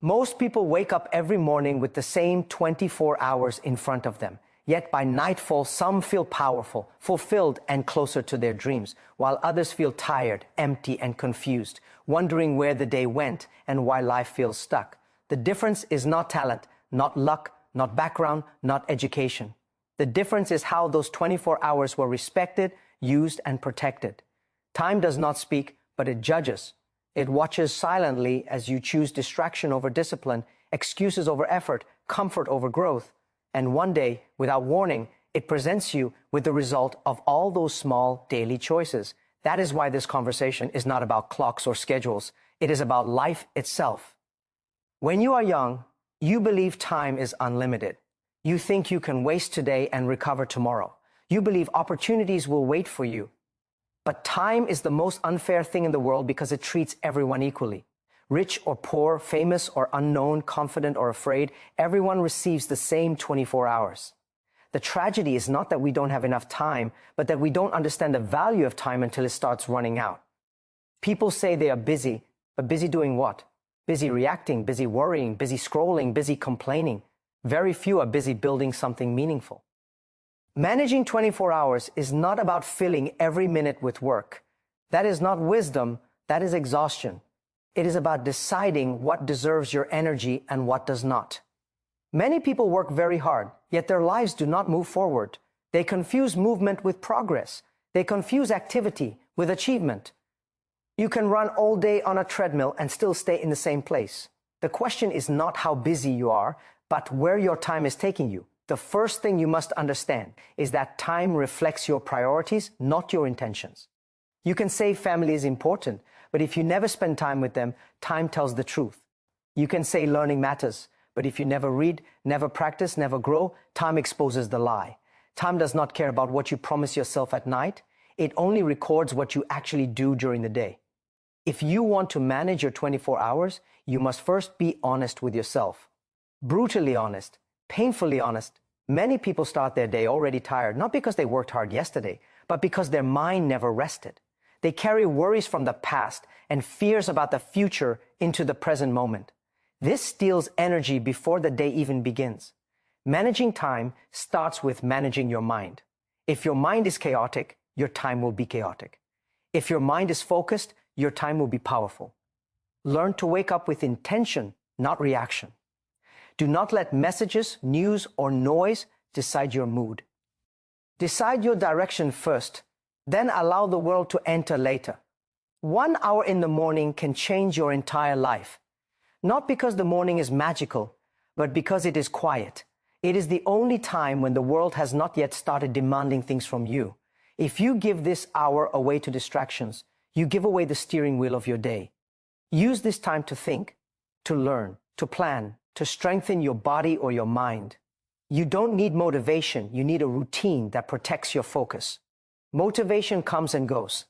Most people wake up every morning with the same 24 hours in front of them. Yet by nightfall, some feel powerful, fulfilled, and closer to their dreams, while others feel tired, empty, and confused, wondering where the day went and why life feels stuck. The difference is not talent, not luck, not background, not education. The difference is how those 24 hours were respected, used, and protected. Time does not speak, but it judges. It watches silently as you choose distraction over discipline, excuses over effort, comfort over growth. And one day, without warning, it presents you with the result of all those small daily choices. That is why this conversation is not about clocks or schedules. It is about life itself. When you are young, you believe time is unlimited. You think you can waste today and recover tomorrow. You believe opportunities will wait for you. But time is the most unfair thing in the world because it treats everyone equally. Rich or poor, famous or unknown, confident or afraid, everyone receives the same 24 hours. The tragedy is not that we don't have enough time, but that we don't understand the value of time until it starts running out. People say they are busy, but busy doing what? Busy reacting, busy worrying, busy scrolling, busy complaining. Very few are busy building something meaningful. Managing 24 hours is not about filling every minute with work. That is not wisdom, that is exhaustion. It is about deciding what deserves your energy and what does not. Many people work very hard, yet their lives do not move forward. They confuse movement with progress. They confuse activity with achievement. You can run all day on a treadmill and still stay in the same place. The question is not how busy you are, but where your time is taking you. The first thing you must understand is that time reflects your priorities, not your intentions. You can say family is important, but if you never spend time with them, time tells the truth. You can say learning matters, but if you never read, never practice, never grow, time exposes the lie. Time does not care about what you promise yourself at night. It only records what you actually do during the day. If you want to manage your 24 hours, you must first be honest with yourself. Brutally honest. Painfully honest. Many people start their day already tired, not because they worked hard yesterday, but because their mind never rested. They carry worries from the past and fears about the future into the present moment. This steals energy before the day even begins. Managing time starts with managing your mind. If your mind is chaotic, your time will be chaotic. If your mind is focused, your time will be powerful. Learn to wake up with intention, not reaction. Do not let messages, news, or noise decide your mood. Decide your direction first, then allow the world to enter later. 1 hour in the morning can change your entire life. Not because the morning is magical, but because it is quiet. It is the only time when the world has not yet started demanding things from you. If you give this hour away to distractions, you give away the steering wheel of your day. Use this time to think, to learn, to plan, to strengthen your body or your mind. You don't need motivation, you need a routine that protects your focus. Motivation comes and goes.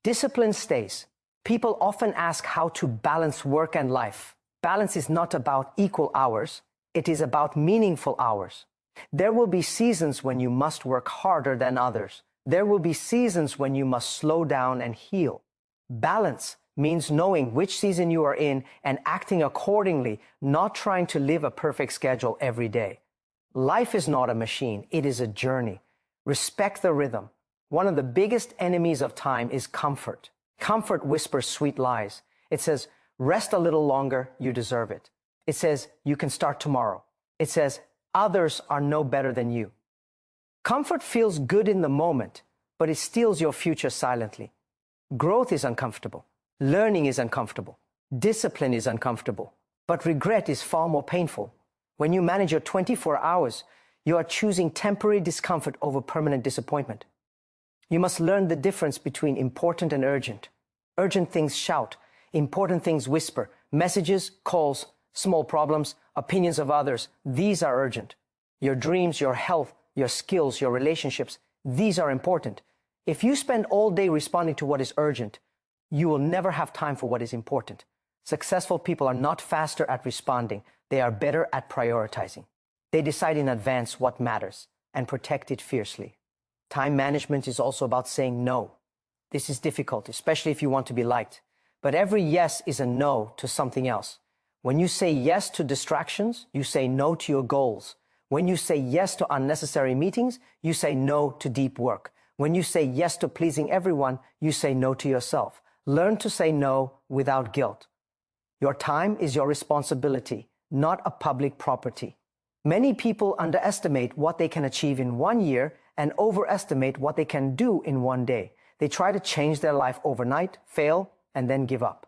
Discipline stays. People often ask how to balance work and life. Balance is not about equal hours, it is about meaningful hours. There will be seasons when you must work harder than others. There will be seasons when you must slow down and heal. Balance means knowing which season you are in and acting accordingly, not trying to live a perfect schedule every day. Life is not a machine, it is a journey. Respect the rhythm. One of the biggest enemies of time is comfort. Comfort whispers sweet lies. It says, rest a little longer, you deserve it. It says, you can start tomorrow. It says, others are no better than you. Comfort feels good in the moment, but it steals your future silently. Growth is uncomfortable. Learning is uncomfortable. Discipline is uncomfortable. But regret is far more painful. When you manage your 24 hours, you are choosing temporary discomfort over permanent disappointment. You must learn the difference between important and urgent. Urgent things shout. Important things whisper. Messages, calls, small problems, opinions of others. These are urgent. Your dreams, your health, your skills, your relationships, these are important. If you spend all day responding to what is urgent, you will never have time for what is important. Successful people are not faster at responding. They are better at prioritizing. They decide in advance what matters and protect it fiercely. Time management is also about saying no. This is difficult, especially if you want to be liked. But every yes is a no to something else. When you say yes to distractions, you say no to your goals. When you say yes to unnecessary meetings, you say no to deep work. When you say yes to pleasing everyone, you say no to yourself. Learn to say no without guilt. Your time is your responsibility, not a public property. Many people underestimate what they can achieve in 1 year and overestimate what they can do in 1 day. They try to change their life overnight, fail, and then give up.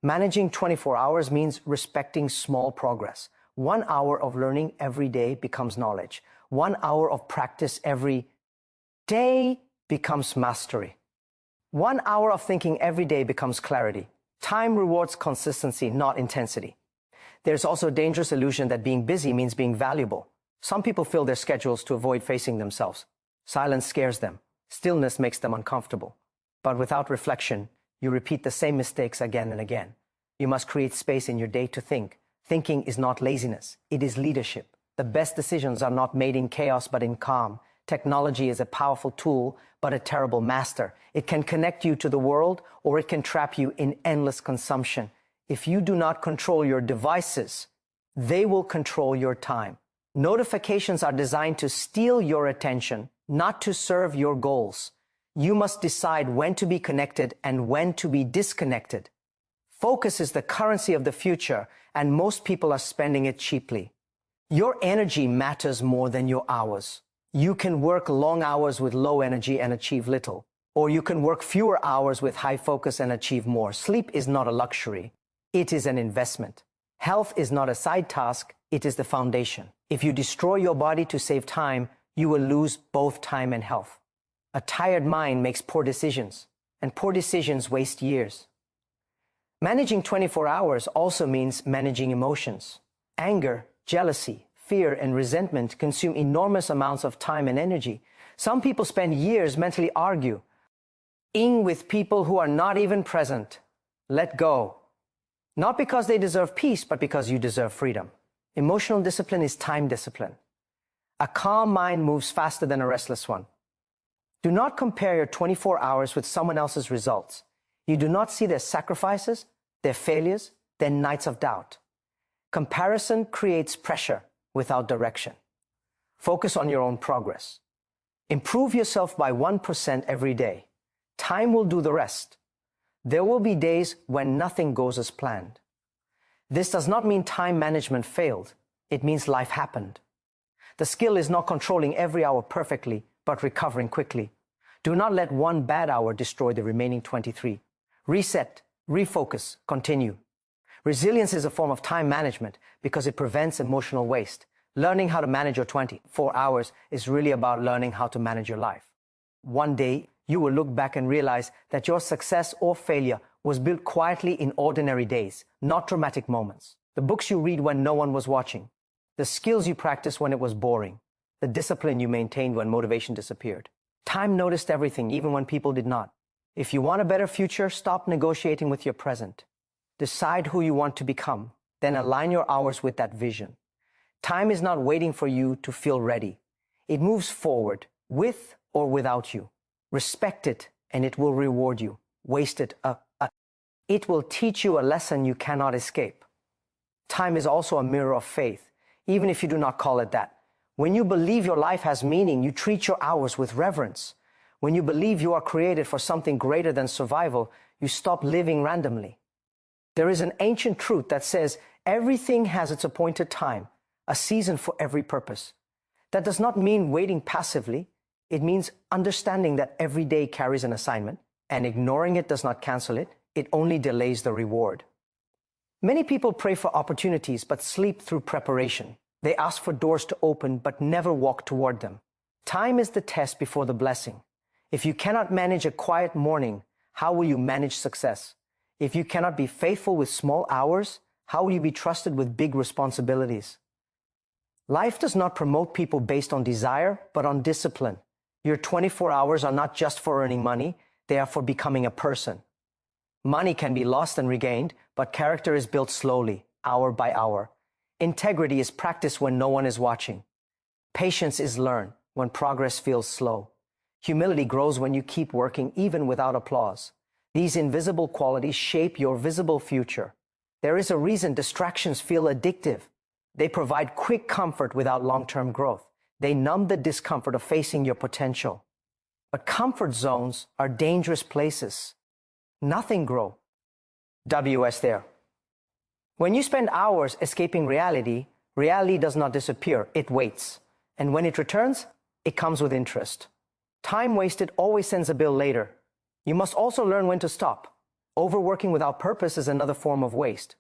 Managing 24 hours means respecting small progress. 1 hour of learning every day becomes knowledge. 1 hour of practice every day becomes mastery. 1 hour of thinking every day becomes clarity. Time rewards consistency, not intensity. There's also a dangerous illusion that being busy means being valuable. Some people fill their schedules to avoid facing themselves. Silence scares them. Stillness makes them uncomfortable. But without reflection, you repeat the same mistakes again and again. You must create space in your day to think. Thinking is not laziness. It is leadership. The best decisions are not made in chaos, but in calm. Technology is a powerful tool, but a terrible master. It can connect you to the world, or it can trap you in endless consumption. If you do not control your devices, they will control your time. Notifications are designed to steal your attention, not to serve your goals. You must decide when to be connected and when to be disconnected. Focus is the currency of the future, and most people are spending it cheaply. Your energy matters more than your hours. You can work long hours with low energy and achieve little, or you can work fewer hours with high focus and achieve more. Sleep is not a luxury. It is an investment. Health is not a side task. It is the foundation. If you destroy your body to save time, you will lose both time and health. A tired mind makes poor decisions, and poor decisions waste years. Managing 24 hours also means managing emotions. Anger, jealousy, fear, and resentment consume enormous amounts of time and energy. Some people spend years mentally arguing with people who are not even present. Let go. Not because they deserve peace, but because you deserve freedom. Emotional discipline is time discipline. A calm mind moves faster than a restless one. Do not compare your 24 hours with someone else's results. You do not see their sacrifices, their failures, their nights of doubt. Comparison creates pressure without direction. Focus on your own progress. Improve yourself by 1% every day. Time will do the rest. There will be days when nothing goes as planned. This does not mean time management failed. It means life happened. The skill is not controlling every hour perfectly, but recovering quickly. Do not let one bad hour destroy the remaining 23. Reset, refocus, continue. Resilience is a form of time management because it prevents emotional waste. Learning how to manage your 24 hours is really about learning how to manage your life. One day, you will look back and realize that your success or failure was built quietly in ordinary days, not dramatic moments. The books you read when no one was watching, the skills you practiced when it was boring, the discipline you maintained when motivation disappeared. Time noticed everything, even when people did not. If you want a better future, stop negotiating with your present. Decide who you want to become, then align your hours with that vision. Time is not waiting for you to feel ready. It moves forward, with or without you. Respect it, and it will reward you. Waste it, it will teach you a lesson you cannot escape. Time is also a mirror of faith, even if you do not call it that. When you believe your life has meaning, you treat your hours with reverence. When you believe you are created for something greater than survival, you stop living randomly. There is an ancient truth that says everything has its appointed time, a season for every purpose. That does not mean waiting passively. It means understanding that every day carries an assignment, and ignoring it does not cancel it. It only delays the reward. Many people pray for opportunities but sleep through preparation. They ask for doors to open but never walk toward them. Time is the test before the blessing. If you cannot manage a quiet morning, how will you manage success? If you cannot be faithful with small hours, how will you be trusted with big responsibilities? Life does not promote people based on desire, but on discipline. Your 24 hours are not just for earning money, they are for becoming a person. Money can be lost and regained, but character is built slowly, hour by hour. Integrity is practiced when no one is watching. Patience is learned when progress feels slow. Humility grows when you keep working even without applause. These invisible qualities shape your visible future. There is a reason distractions feel addictive. They provide quick comfort without long-term growth. They numb the discomfort of facing your potential. But comfort zones are dangerous places. Nothing grows. WS there. When you spend hours escaping reality, reality does not disappear, it waits. And when it returns, it comes with interest. Time wasted always sends a bill later. You must also learn when to stop. Overworking without purpose is another form of waste.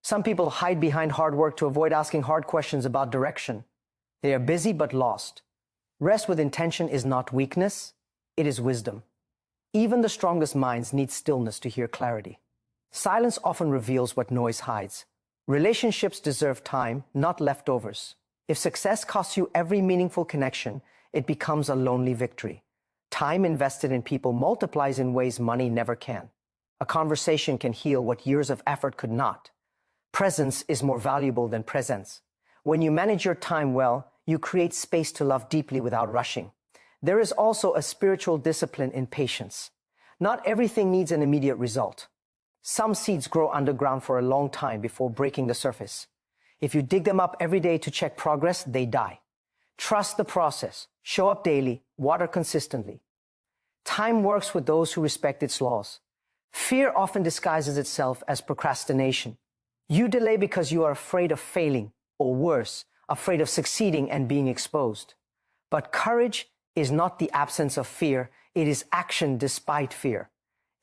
Some people hide behind hard work to avoid asking hard questions about direction. They are busy but lost. Rest with intention is not weakness, it is wisdom. Even the strongest minds need stillness to hear clarity. Silence often reveals what noise hides. Relationships deserve time, not leftovers. If success costs you every meaningful connection, it becomes a lonely victory. Time invested in people multiplies in ways money never can. A conversation can heal what years of effort could not. Presence is more valuable than presence. When you manage your time well, you create space to love deeply without rushing. There is also a spiritual discipline in patience. Not everything needs an immediate result. Some seeds grow underground for a long time before breaking the surface. If you dig them up every day to check progress, they die. Trust the process. Show up daily. Water consistently. Time works with those who respect its laws. Fear often disguises itself as procrastination. You delay because you are afraid of failing, or worse, afraid of succeeding and being exposed. But courage is not the absence of fear, it is action despite fear.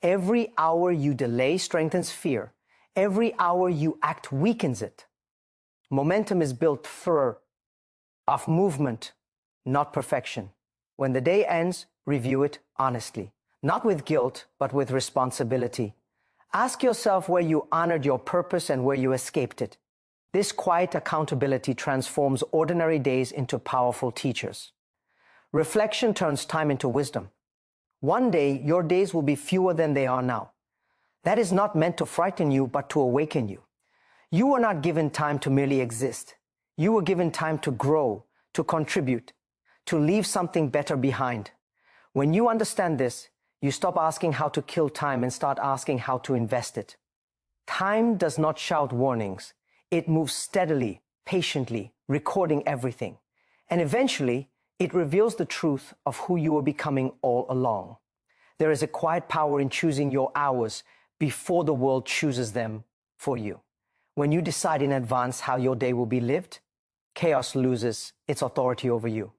Every hour you delay strengthens fear. Every hour you act weakens it. Momentum is built of movement, not perfection. When the day ends, review it honestly, not with guilt, but with responsibility. Ask yourself where you honored your purpose and where you escaped it. This quiet accountability transforms ordinary days into powerful teachers. Reflection turns time into wisdom. One day, your days will be fewer than they are now. That is not meant to frighten you, but to awaken you. You were not given time to merely exist. You were given time to grow, to contribute, to leave something better behind. When you understand this, you stop asking how to kill time and start asking how to invest it. Time does not shout warnings. It moves steadily, patiently, recording everything. And eventually, it reveals the truth of who you were becoming all along. There is a quiet power in choosing your hours before the world chooses them for you. When you decide in advance how your day will be lived, chaos loses its authority over you.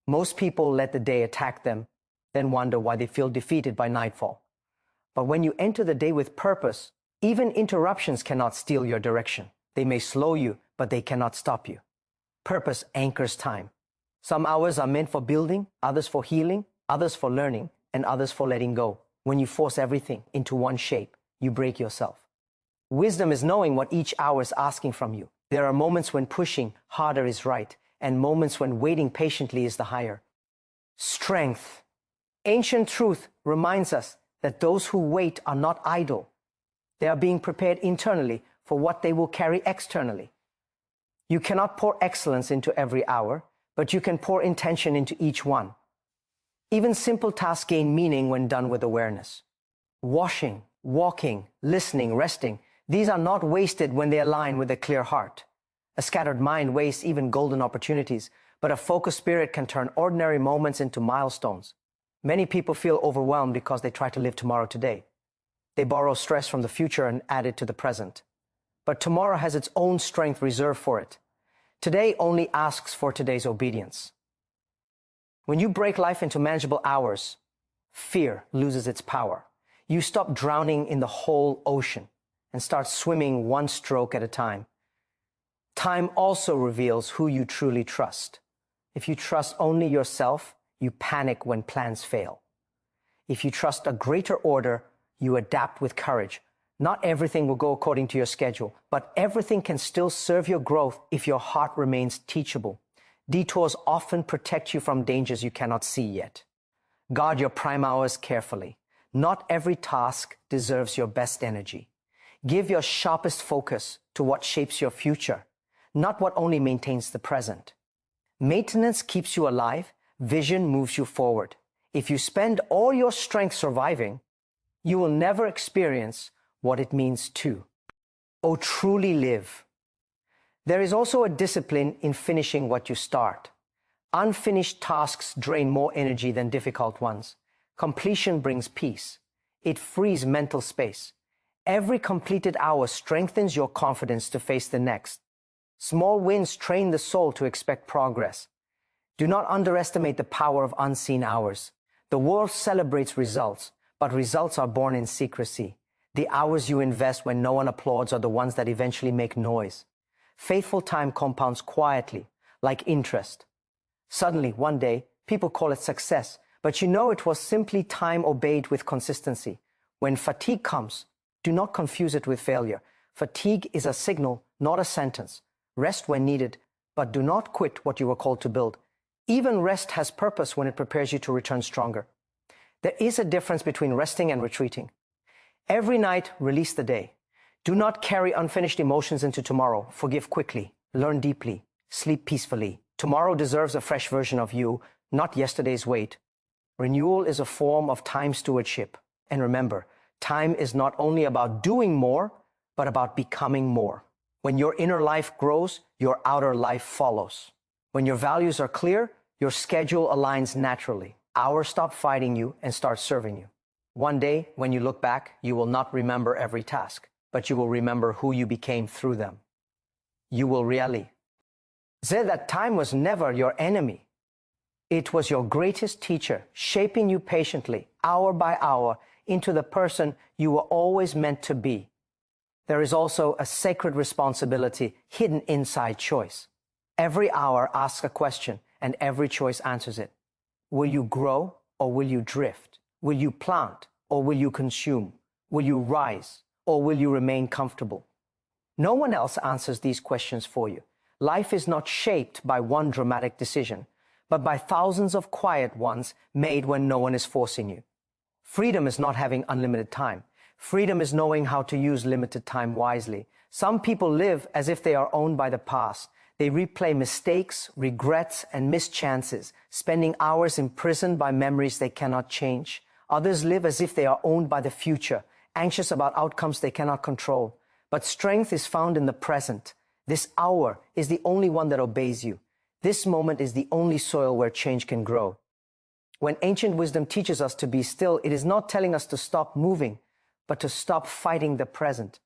Most people let the day attack them, then wonder why they feel defeated by nightfall. But when you enter the day with purpose, even interruptions cannot steal your direction. They may slow you, but they cannot stop you. Purpose anchors time. Some hours are meant for building, others for healing, others for learning, and others for letting go. When you force everything into one shape, you break yourself. Wisdom is knowing what each hour is asking from you. There are moments when pushing harder is right, and moments when waiting patiently is the higher. Strength. Ancient truth reminds us that those who wait are not idle. They are being prepared internally for what they will carry externally. You cannot pour excellence into every hour, but you can pour intention into each one. Even simple tasks gain meaning when done with awareness. Washing, walking, listening, resting, these are not wasted when they align with a clear heart. A scattered mind wastes even golden opportunities, but a focused spirit can turn ordinary moments into milestones. Many people feel overwhelmed because they try to live tomorrow today. They borrow stress from the future and add it to the present. But tomorrow has its own strength reserved for it. Today only asks for today's obedience. When you break life into manageable hours, fear loses its power. You stop drowning in the whole ocean and start swimming one stroke at a time. Time also reveals who you truly trust. If you trust only yourself, you panic when plans fail. If you trust a greater order, you adapt with courage. Not everything will go according to your schedule, but everything can still serve your growth if your heart remains teachable. Detours often protect you from dangers you cannot see yet. Guard your prime hours carefully. Not every task deserves your best energy. Give your sharpest focus to what shapes your future, not what only maintains the present. Maintenance keeps you alive. Vision moves you forward. If you spend all your strength surviving, you will never experience what it means to or truly live. There is also a discipline in finishing what you start. Unfinished tasks drain more energy than difficult ones. Completion brings peace. It frees mental space. Every completed hour strengthens your confidence to face the next. Small wins train the soul to expect progress. Do not underestimate the power of unseen hours. The world celebrates results, but results are born in secrecy. The hours you invest when no one applauds are the ones that eventually make noise. Faithful time compounds quietly, like interest. Suddenly, one day, people call it success, but you know it was simply time obeyed with consistency. When fatigue comes, do not confuse it with failure. Fatigue is a signal, not a sentence. Rest when needed, but do not quit what you were called to build. Even rest has purpose when it prepares you to return stronger. There is a difference between resting and retreating. Every night, release the day. Do not carry unfinished emotions into tomorrow. Forgive quickly, learn deeply, sleep peacefully. Tomorrow deserves a fresh version of you, not yesterday's weight. Renewal is a form of time stewardship. And remember, time is not only about doing more, but about becoming more. When your inner life grows, your outer life follows. When your values are clear, your schedule aligns naturally. Hours stop fighting you and start serving you. One day, when you look back, you will not remember every task, but you will remember who you became through them. You will really say that time was never your enemy. It was your greatest teacher, shaping you patiently, hour by hour, into the person you were always meant to be. There is also a sacred responsibility hidden inside choice. Every hour asks a question, and every choice answers it. Will you grow, or will you drift? Will you plant, or will you consume? Will you rise, or will you remain comfortable? No one else answers these questions for you. Life is not shaped by one dramatic decision, but by thousands of quiet ones made when no one is forcing you. Freedom is not having unlimited time. Freedom is knowing how to use limited time wisely. Some people live as if they are owned by the past. They replay mistakes, regrets, and missed chances, spending hours imprisoned by memories they cannot change. Others live as if they are owned by the future, anxious about outcomes they cannot control. But strength is found in the present. This hour is the only one that obeys you. This moment is the only soil where change can grow. When ancient wisdom teaches us to be still, it is not telling us to stop moving, but to stop fighting the present.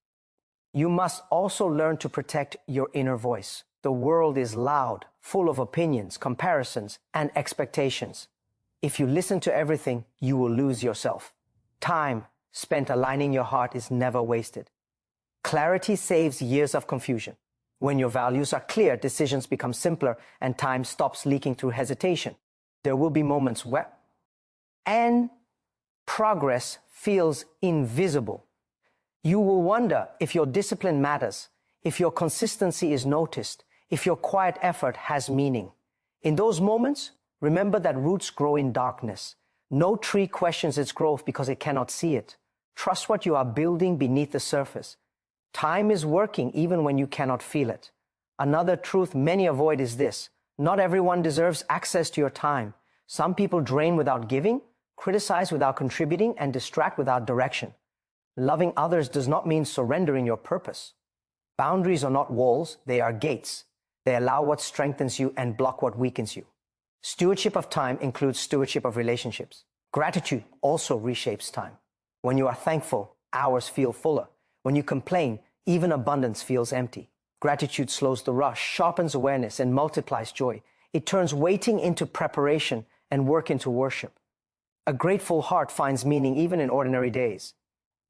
You must also learn to protect your inner voice. The world is loud, full of opinions, comparisons, and expectations. If you listen to everything, you will lose yourself. Time spent aligning your heart is never wasted. Clarity saves years of confusion. When your values are clear, decisions become simpler and time stops leaking through hesitation. There will be moments where progress feels invisible. You will wonder if your discipline matters, if your consistency is noticed, if your quiet effort has meaning. In those moments, remember that roots grow in darkness. No tree questions its growth because it cannot see it. Trust what you are building beneath the surface. Time is working even when you cannot feel it. Another truth many avoid is this: not everyone deserves access to your time. Some people drain without giving, criticize without contributing, and distract without direction. Loving others does not mean surrendering your purpose. Boundaries are not walls, they are gates. They allow what strengthens you and block what weakens you. Stewardship of time includes stewardship of relationships. Gratitude also reshapes time. When you are thankful, hours feel fuller. When you complain, even abundance feels empty. Gratitude slows the rush, sharpens awareness, and multiplies joy. It turns waiting into preparation and work into worship. A grateful heart finds meaning even in ordinary days.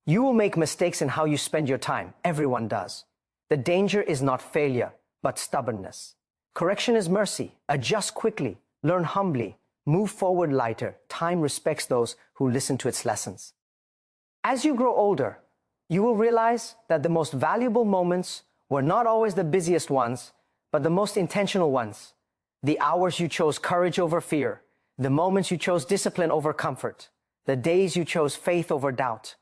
You will make mistakes in how you spend your time. Everyone does. The danger is not failure, but stubbornness. Correction is mercy. Adjust quickly. Learn humbly. Move forward lighter. Time respects those who listen to its lessons. As you grow older, you will realize that the most valuable moments were not always the busiest ones, but the most intentional ones. The hours you chose courage over fear. The moments you chose discipline over comfort. The days you chose faith over doubt.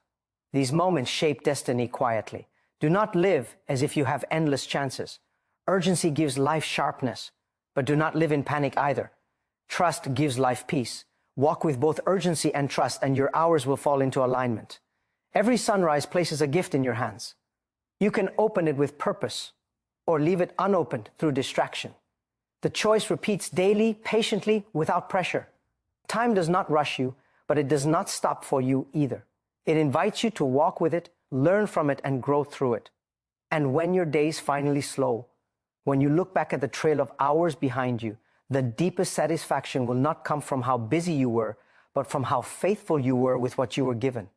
These moments shape destiny quietly. Do not live as if you have endless chances. Urgency gives life sharpness, but do not live in panic either. Trust gives life peace. Walk with both urgency and trust, and your hours will fall into alignment. Every sunrise places a gift in your hands. You can open it with purpose or leave it unopened through distraction. The choice repeats daily, patiently, without pressure. Time does not rush you, but it does not stop for you either. It invites you to walk with it, learn from it, and grow through it. And when your days finally slow, when you look back at the trail of hours behind you, the deepest satisfaction will not come from how busy you were, but from how faithful you were with what you were given.